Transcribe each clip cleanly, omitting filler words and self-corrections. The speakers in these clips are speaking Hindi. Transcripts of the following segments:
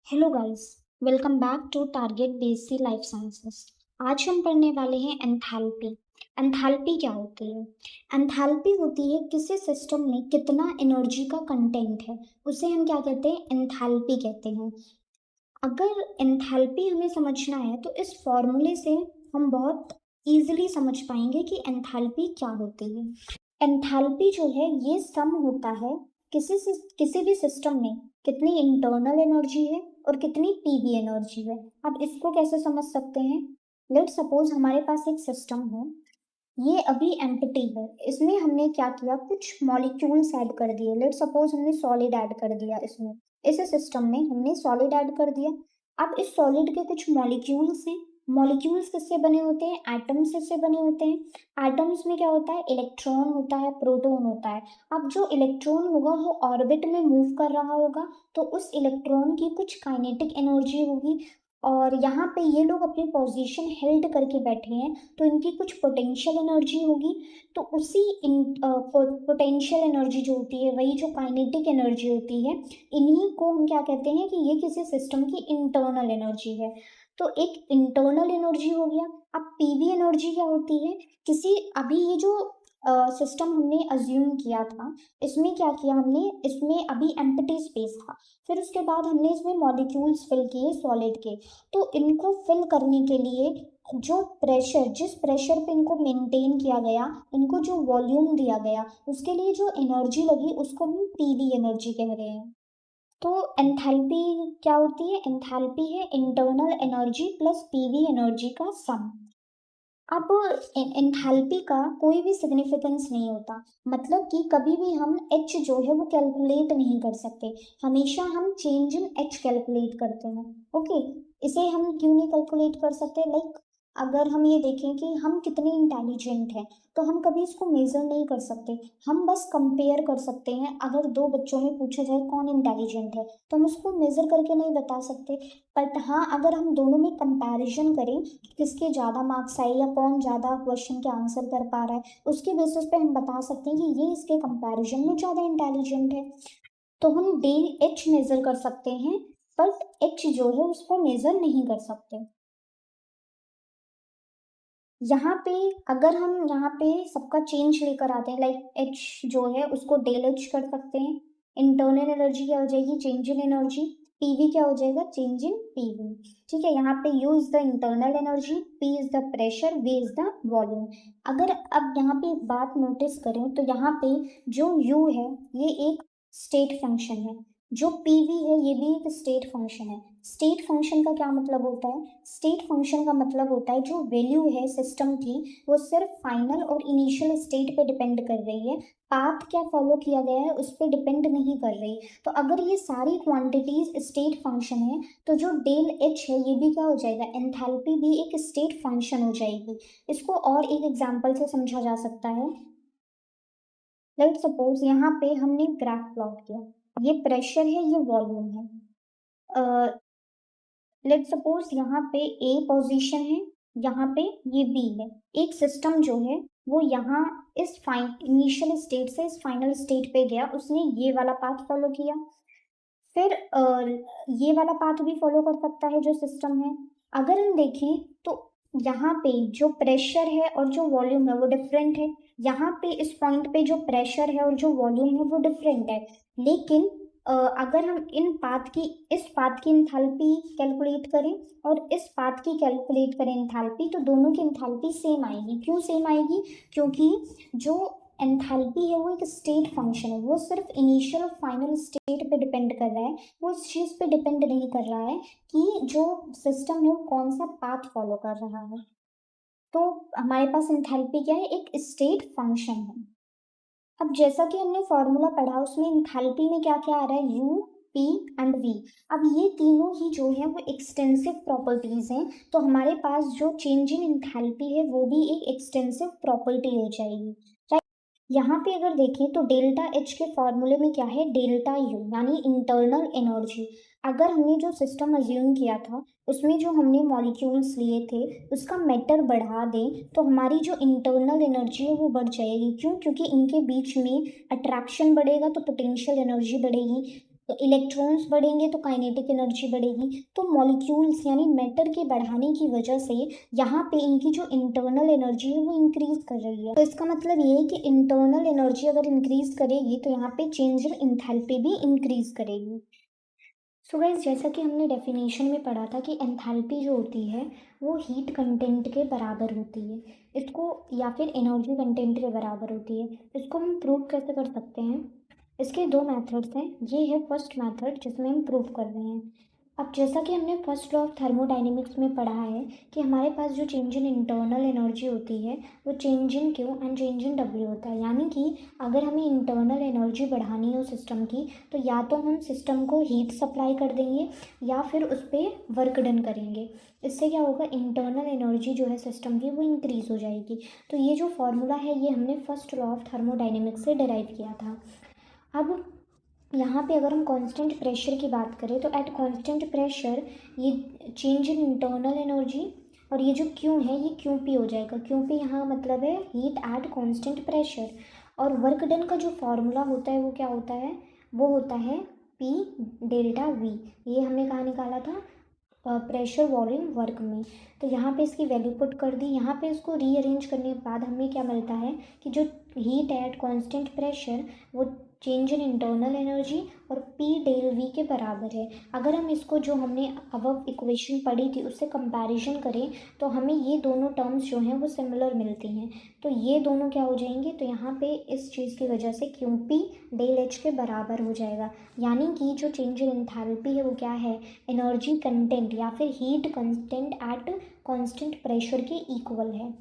Hello guys, welcome back to Target BSc life sciences. आज हम पढ़ने वाले हैं एंथैल्पी। एंथैल्पी क्या होती है? एंथैल्पी होती है किसी सिस्टम में कितना एनर्जी का कंटेंट है, उसे हम क्या कहते हैं? एंथैल्पी कहते हैं। अगर एंथैल्पी हमें समझना है तो इस फॉर्मूले से हम बहुत इजीली समझ पाएंगे कि एंथैल्पी क्या होती है। एंथैल्पी जो है ये सम होता है किसी भी सिस्टम में कितनी इंटरनल एनर्जी है और कितनी पीवी एनर्जी है। अब इसको कैसे समझ सकते हैं? लेट सपोज हमारे पास एक सिस्टम है, ये अभी एम्प्टी है। इसमें हमने क्या किया, कुछ मॉलिक्यूल्स ऐड कर दिए। लेट सपोज हमने सॉलिड ऐड कर दिया। इसमें इस सिस्टम में हमने सॉलिड ऐड कर दिया। अब इस सॉलिड के कुछ मॉलिक्यूल्स हैं। मॉलिक्यूल्स किससे बने होते हैं? एटम्स से बने होते हैं। एटम्स में क्या होता है? इलेक्ट्रॉन होता है, प्रोटॉन होता है। अब जो इलेक्ट्रॉन होगा वो ऑर्बिट में मूव कर रहा होगा, तो उस इलेक्ट्रॉन की कुछ काइनेटिक एनर्जी होगी। और यहाँ पे ये लोग अपनी पोजीशन हेल्ड करके बैठे हैं, तो इनकी कुछ पोटेंशियल एनर्जी होगी। तो उसी पोटेंशियल एनर्जी जो होती है, वही जो काइनेटिक एनर्जी होती है, इन्हीं को हम क्या कहते हैं कि ये किसी सिस्टम की इंटरनल एनर्जी है। तो एक इंटरनल एनर्जी हो गया। अब पीवी एनर्जी क्या होती है? किसी अभी ये जो सिस्टम हमने अज्यूम किया था, इसमें क्या किया हमने? इसमें अभी एम्प्टी स्पेस था। फिर उसके बाद हमने इसमें मॉलिक्यूल्स फिल किए सॉलिड के। तो इनको फिल करने के लिए जो प्रेशर, जिस प्रेशर पे इनको मेंटेन किया गया, इनको जो वॉल्यूम दिया गया, उसके लिए जो एनर्जी लगी, उसको हम पीवी एनर्जी कह रहे हैं। तो एंथैल्पी क्या होती है? एंथैल्पी है internal energy plus PV energy का सम। अब एंथैल्पी का कोई भी सिग्निफिकेंस नहीं होता, मतलब कि कभी भी हम एच जो है वो कैलकुलेट नहीं कर सकते। हमेशा हम चेंज इन एच कैलकुलेट करते हैं। ओके, इसे हम क्यों नहीं कैलकुलेट कर सकते? लाइक अगर हम ये देखें कि हम कितने इंटेलिजेंट हैं, तो हम कभी इसको मेजर नहीं कर सकते। हम बस कंपेयर कर सकते हैं। अगर दो बच्चों में पूछा जाए कौन इंटेलिजेंट है, तो हम उसको मेजर करके नहीं बता सकते। बट हाँ, अगर हम दोनों में कंपैरिजन करें कि किसके ज़्यादा मार्क्स आए या कौन ज़्यादा क्वेश्चन के आंसर कर पा रहा है, उसके बेसिस पे हम बता सकते हैं कि ये इसके कंपैरिजन में ज़्यादा इंटेलिजेंट है। तो हम डे एच मेजर कर सकते हैं, बट एच जो है उसको मेजर नहीं कर सकते। यहाँ पे अगर हम यहाँ पे सबका चेंज लेकर आते हैं, लाइक एच जो है उसको डेल एच कर सकते हैं। इंटरनल एनर्जी क्या हो जाएगी? Change in energy. पीवी क्या हो जाएगा? Change in PV. ठीक है, यहाँ पे U is the internal energy, P is the pressure, V is the volume. अगर अब यहाँ पे एक बात नोटिस करें तो यहाँ पे जो यू है ये एक स्टेट फंक्शन है, जो पीवी है ये भी एक स्टेट फंक्शन है। स्टेट फंक्शन का क्या मतलब होता है? स्टेट फंक्शन का मतलब होता है जो वैल्यू है सिस्टम की, वो सिर्फ फाइनल और इनिशियल स्टेट पे डिपेंड कर रही है। पाथ क्या फॉलो किया गया है उस पर डिपेंड नहीं कर रही। तो अगर ये सारी क्वांटिटीज स्टेट फंक्शन है, तो जो डेल एच है ये भी क्या हो जाएगा? एंथैल्पी भी एक स्टेट फंक्शन हो जाएगी। इसको और एक एग्जांपल से समझा जा सकता है। लेट सपोज यहाँ पे हमने ग्राफ प्लॉट किया, ये प्रेशर है, ये वॉल्यूम है। लेट सपोज यहाँ पे ए पोजीशन है, यहाँ पे ये बी है। एक सिस्टम जो है वो यहाँ इस इनिशियल स्टेट से इस फाइनल स्टेट पे गया, उसने ये वाला पाथ फॉलो किया। फिर ये वाला पाथ भी फॉलो कर सकता है जो सिस्टम है। अगर हम देखें तो यहाँ पे जो प्रेशर है और जो वॉल्यूम है वो डिफरेंट है। यहाँ पे इस पॉइंट पे जो प्रेशर है और जो वॉल्यूम है वो डिफरेंट है। लेकिन अगर हम इस पाथ की इंथैल्पी कैलकुलेट करें और इस पाथ की कैलकुलेट करें इंथैल्पी, तो दोनों की इंथैल्पी सेम आएगी। क्यों सेम आएगी? क्योंकि जो एंथैल्पी है वो एक स्टेट फंक्शन है, वो सिर्फ इनिशियल और फाइनल स्टेट पे डिपेंड कर रहा है। वो इस चीज़ पे डिपेंड नहीं कर रहा है कि जो सिस्टम है वो कौन सा पाथ फॉलो कर रहा है। तो हमारे पास एंथैल्पी क्या है? एक स्टेट फंक्शन है। अब जैसा कि हमने फॉर्मूला पढ़ा, उसमें एंथैल्पी में क्या क्या आ रहा है? U, P and V. अब ये तीनों ही जो है वो एक्सटेंसिव प्रॉपर्टीज हैं, तो हमारे पास जो चेंज इन एंथैल्पी है वो भी एक एक्सटेंसिव प्रॉपर्टी हो जाएगी। यहाँ पे अगर देखें तो डेल्टा एच के फॉर्मूले में क्या है? डेल्टा यू यानी इंटरनल एनर्जी। अगर हमने जो सिस्टम अज्यूम किया था उसमें जो हमने मॉलिक्यूल्स लिए थे उसका मैटर बढ़ा दें, तो हमारी जो इंटरनल एनर्जी है वो बढ़ जाएगी। क्यों? क्योंकि इनके बीच में अट्रैक्शन बढ़ेगा तो पोटेंशियल एनर्जी बढ़ेगी। तो इलेक्ट्रॉन्स बढ़ेंगे तो काइनेटिक एनर्जी बढ़ेगी। तो मॉलिक्यूल्स यानी मैटर के बढ़ाने की वजह से यहाँ पे इनकी जो इंटरनल एनर्जी है वो इंक्रीज कर रही है। तो इसका मतलब ये है कि इंटरनल एनर्जी अगर इंक्रीज करेगी तो यहाँ पे चेंज इन एंथैल्पी भी इंक्रीज करेगी। सो गाइस, जैसा कि हमने डेफिनेशन में पढ़ा था कि एंथैल्पी जो होती है वो हीट कंटेंट के बराबर होती है, इसको या फिर एनर्जी कंटेंट के बराबर होती है। इसको हम प्रूव कैसे कर सकते हैं? इसके दो मेथड्स हैं। ये है फर्स्ट मेथड जिसमें हम प्रूव कर रहे हैं। अब जैसा कि हमने फर्स्ट लॉ ऑफ थर्मोडाइनमिक्स में पढ़ा है कि हमारे पास जो चेंज इन इंटरनल एनर्जी होती है वो change in Q and change in W होता है। यानी कि अगर हमें इंटरनल एनर्जी बढ़ानी हो सिस्टम की तो या तो हम सिस्टम को हीट सप्लाई कर देंगे या फिर उस पर वर्क डन करेंगे। इससे क्या होगा, इंटरनल एनर्जी जो है सिस्टम की वो इंक्रीज़ हो जाएगी। तो ये जो फॉर्मूला है ये हमने फर्स्ट लॉ ऑफ थर्मोडाइनमिक्स से डिराइव किया था। अब यहाँ पे अगर हम कांस्टेंट प्रेशर की बात करें तो एट कांस्टेंट प्रेशर ये चेंज इन इंटरनल एनर्जी और ये जो क्यू है ये क्यू पी हो जाएगा। क्यू पी यहाँ मतलब है हीट एट कांस्टेंट प्रेशर। और वर्क डन का जो फॉर्मूला होता है वो क्या होता है, वो होता है पी डेल्टा वी। ये हमने कहाँ निकाला था, प्रेशर वॉल्यूम वर्क में। तो यहाँ पे इसकी वैल्यू पुट कर दी। यहाँ पे इसको रीअरेंज करने के बाद हमें क्या मिलता है कि जो हीट है एट कांस्टेंट प्रेशर वो चेंज इन इंटरनल एनर्जी और पी डेल वी के बराबर है। अगर हम इसको जो हमने अबव इक्वेशन पढ़ी थी उससे कंपैरिजन करें तो हमें ये दोनों टर्म्स जो हैं वो सिमिलर मिलती हैं। तो ये दोनों क्या हो जाएंगे, तो यहाँ पे इस चीज़ की वजह से क्यू पी डेल एच के बराबर हो जाएगा। यानी कि जो चेंज इन एंथैल्पी है वो क्या है, एनर्जी कंटेंट या फिर heat content eight constant pressure के इक्वल है।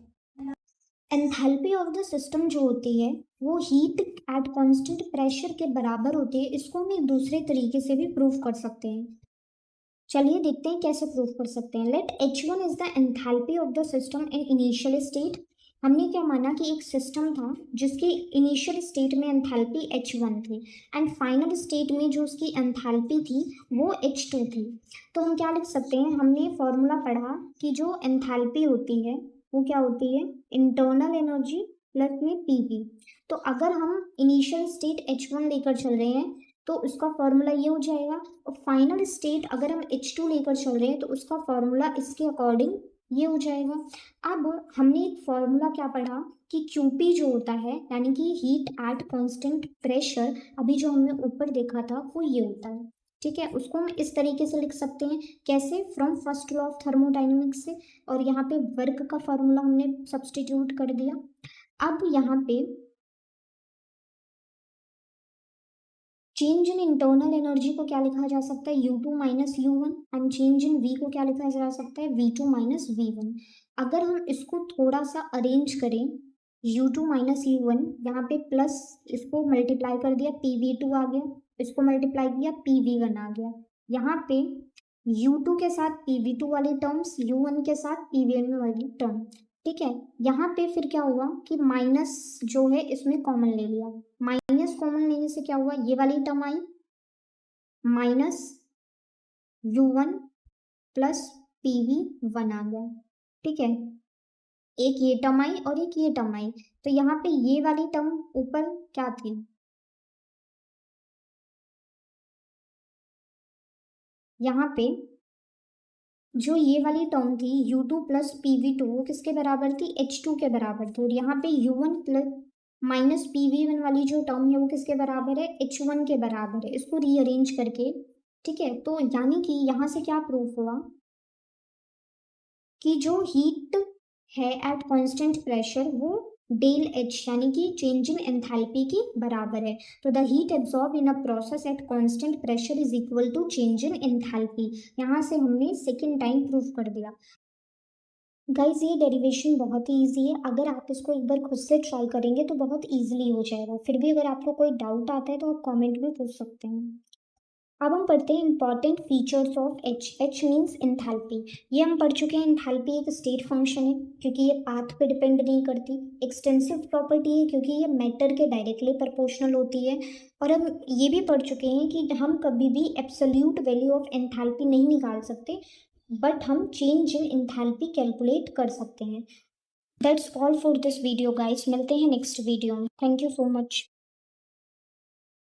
एंथैल्पी ऑफ द सिस्टम जो होती है वो हीट एट कांस्टेंट प्रेशर के बराबर होती है। इसको हम एक दूसरे तरीके से भी प्रूव कर सकते हैं। चलिए देखते हैं कैसे प्रूव कर सकते हैं। Let H1 is the enthalpy of the system in initial state. हमने क्या माना कि एक सिस्टम था जिसकी इनिशियल स्टेट में एंथैल्पी H1 थी एंड फाइनल स्टेट में जो उसकी एंथैल्पी थी वो H2 थी। तो हम क्या लिख सकते हैं, हमने फॉर्मूला पढ़ा कि जो एंथैल्पी होती है वो क्या होती है, इंटरनल एनर्जी प्लस में पीवी। तो अगर हम इनिशियल स्टेट H1 लेकर चल रहे हैं तो उसका फॉर्मूला ये हो जाएगा, और फाइनल स्टेट अगर हम H2 लेकर चल रहे हैं तो उसका फॉर्मूला इसके अकॉर्डिंग ये हो जाएगा। अब हमने एक फॉर्मूला क्या पढ़ा कि QP जो होता है यानी कि हीट एट कांस्टेंट प्रेशर, अभी जो हमने ऊपर देखा था वो ये होता है। ठीक है, उसको हम इस तरीके से लिख सकते हैं। कैसे, from first law of thermodynamics से, और यहाँ पे वर्क का फॉर्मूला हमने सब्सटीट्यूट कर दिया। अब यहाँ पे चेंज इन इंटरनल एनर्जी को क्या लिखा जा सकता है, U2 minus U1, and change in V को क्या लिखा जा सकता है, V2 माइनस V1। अगर हम इसको थोड़ा सा अरेंज करें, U2 माइनस U1 यहाँ पे प्लस इसको मल्टीप्लाई कर दिया PV2 आ गया, इसको मल्टीप्लाई किया PV1 आ गया। यहाँ पे U2 के साथ PV2 वाली टर्म्स, U1 के साथ PV1 वाली टर्म। ठीक है, यहाँ पे फिर क्या हुआ कि माइनस जो है इसमें कॉमन ले लिया। माइनस कॉमन लेने से क्या हुआ, ये वाली टर्म आई माइनस U1 प्लस PV1 आ गया। ठीक है, एक ये टर्म आई और एक ये टर्म आई। तो यहाँ पे ये वाली टर्म ऊपर क्या थी, यहाँ पे जो ये वाली टर्म थी U2 प्लस PV2 वो किसके बराबर थी, H2 के बराबर थी। और यहाँ पे U1 प्लस माइनस PV1 वाली जो टर्म है वो किसके बराबर है, H1 के बराबर है, इसको रीअरेंज करके। ठीक है, तो यानी कि यहाँ से क्या प्रूफ हुआ कि जो हीट है एट कांस्टेंट प्रेशर वो डेल एच यानी कि चेंज इन एंथैल्पी की बराबर है। तो the heat absorb in a process at constant pressure is equal to change in enthalpy. यहाँ से हमने सेकेंड टाइम प्रूफ कर दिया। गाइज ये डेरिवेशन बहुत ही ईजी है, अगर आप इसको एक बार खुद से ट्राई करेंगे तो बहुत ईजिली हो जाएगा। फिर भी अगर आपको कोई डाउट आता है तो आप कमेंट में पूछ सकते हैं। अब हम पढ़ते हैं important features of H. H means enthalpy. ये हम पढ़ चुके हैं, एंथैल्पी एक स्टेट फंक्शन है क्योंकि ये पाथ पे डिपेंड नहीं करती। एक्सटेंसिव प्रॉपर्टी है क्योंकि ये मैटर के डायरेक्टली प्रोपोर्शनल होती है। और हम ये भी पढ़ चुके हैं कि हम कभी भी एब्सोल्यूट वैल्यू ऑफ एंथैल्पी नहीं निकाल सकते, बट हम चेंज इन एंथैल्पी कैलकुलेट कर सकते हैं। That's all for this video guys, मिलते हैं नेक्स्ट वीडियो में। Thank you so much.